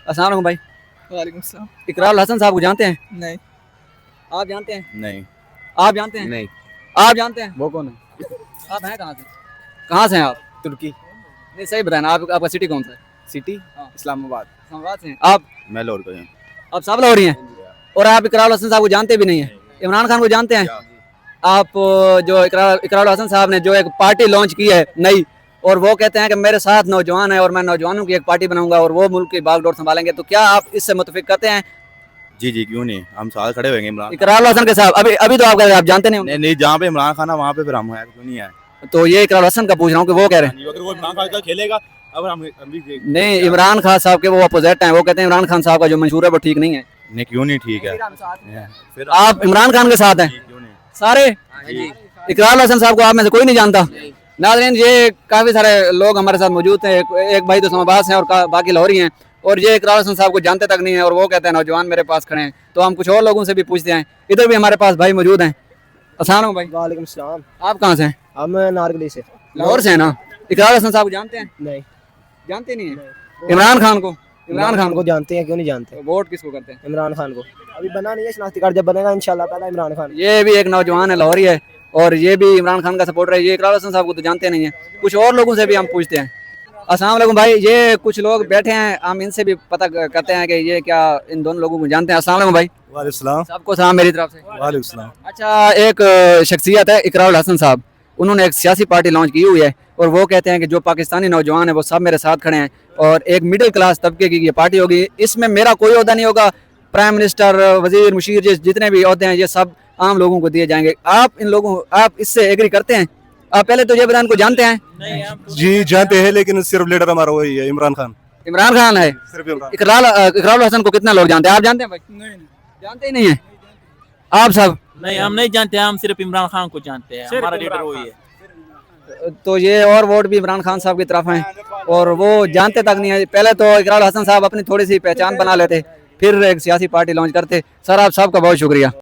अस्सलाम वालेकुम भाई। वालेकुम सलाम। इकरारुल हसन साहब को जानते हैं? नहीं। आप जानते हैं? नहीं। आप जानते हैं? नहीं। आप जानते हैं? वो कौन है? आप हैं कहाँ से? कहाँ से हैं आप? तुर्की। नहीं सही बताया ना, आपका सिटी कौन सा है? सिटी हाँ। इस्लामाबाद। इस्लामाबाद से हैं आप? मैं लाहौर का हूँ। आप सब लाहौरी हैं और आप इकरारुल हसन साहब को जानते भी नहीं हैं? इमरान खान को जानते हैं? आप जो इकरारुल हसन साहब ने जो एक पार्टी लॉन्च की है नई, और वो कहते हैं कि मेरे साथ नौजवान है और मैं नौजवानों की एक पार्टी बनाऊंगा और वो मुल्क की बागडोर संभालेंगे, तो क्या आप इससे मुतफिक करते हैं जी जी, क्यों नहीं, हम साथ खड़े होंगे इमरान। इकरारुल हसन के साथ? अभी अभी तो आप जानते नहीं होंगे। नहीं नहीं, जहाँ पे इमरान खान है वहाँ पे फिर हम हैं, क्यों नहीं है। तो ये इकरारुल हसन का पूछ रहा हूँ कि वो कह रहे हैं अगर वो इमरान खान का खेलेगा, अब हम भी नहीं, इमरान खान साहब के वो अपोजिट हैं, वो कहते हैं इमरान खान साहब का जो मंशूर है वो ठीक नहीं है। नहीं, क्यों नहीं ठीक है। फिर आप इमरान खान के साथ हैं क्यों नहीं। सारे? इकरारुल हसन साहब को आप में से कोई नहीं जानता? नाज़रीन, ये काफ़ी सारे लोग हमारे साथ मौजूद हैं। एक भाई तो इस्लामाबाद से हैं और बाकी लाहौरी हैं, और ये इकरारुल हसन साहब को जानते तक नहीं है और वो कहते हैं नौजवान मेरे पास खड़े हैं। तो हम कुछ और लोगों से भी पूछते हैं। इधर भी हमारे पास भाई मौजूद हैं। अस्सलाम वालेकुम भाई। वालेकुम सलाम। आप कहाँ से हैं? हम नारगली से। लाहौर से हैं ना? इकरारुल हसन साहब को जानते हैं? नहीं। जानते नहीं है? इमरान खान को? इमरान खान को जानते हैं, क्यों नहीं जानते। वोट किसको करते हैं? इमरान खान को। अभी बना नहीं है शनाख्ती कार्ड, जब बनेगा इंशाल्लाह पहला इमरान खान। ये भी एक नौजवान है, लाहौरी है, और ये भी इमरान खान का सपोर्टर है। ये इकरारुल हसन साहब को तो जानते नहीं है। कुछ और लोगों से भी हम पूछते हैं। अस्सलाम वालेकुम भाई। ये कुछ लोग बैठे हैं, हम इनसे भी पता करते हैं कि ये क्या इन दोनों लोगों को जानते हैं। अस्सलाम वालेकुम भाई। वालेकुम सलाम। सबको सलाम मेरी तरफ से। वालेकुम सलाम। अच्छा, एक शख्सियत है इकरारुल हसन साहब, उन्होंने एक सियासी पार्टी लॉन्च की हुई है और वो कहते हैं कि जो पाकिस्तानी नौजवान है वो सब मेरे साथ खड़े हैं और एक मिडिल क्लास तबके की ये पार्टी होगी, इसमें मेरा कोई ओहदा नहीं होगा। प्राइम मिनिस्टर, वजीर, मुशीर, जितने भी ओहदे हैं ये सब आम लोगों को दिए जाएंगे। आप इससे एग्री करते हैं? आप पहले तो ये बताएं, इनको जानते हैं? जी जानते हैं, लेकिन सिर्फ लीडर हमारा वही है, इमरान खान। इमरान खान है। सिर्फ इमरान। इकरारुल हसन को कितना लोग जानते हैं? आप जानते हैं भाई? नहीं, जानते ही नहीं है आप सब? नहीं, हम नहीं जानते, हम सिर्फ इमरान खान को जानते हैं, हमारा लीडर वही है। तो ये और वोट भी इमरान खान साहब की तरफ हैं और वो जानते तक नहीं है। पहले तो इकरारुल हसन साहब अपनी थोड़ी सी पहचान बना लेते, फिर एक सियासी पार्टी लॉन्च करते। सर आप सबका बहुत शुक्रिया।